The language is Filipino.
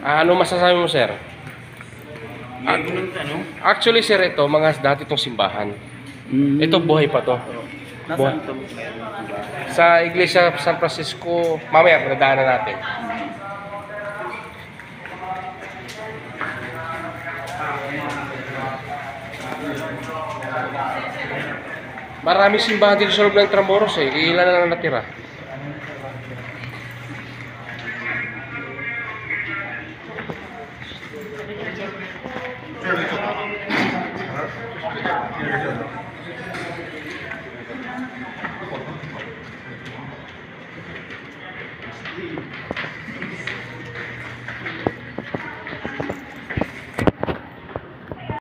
Ano masasabi mo, sir? Actually, sir, ito, mga dati itong simbahan. Ito, buhay pa to. Nasaan ito? Sa Iglesia San Francisco, mamaya, nadaanan natin. Maraming simbahan dito sa loob ng Intramuros eh. Ilan na lang natira.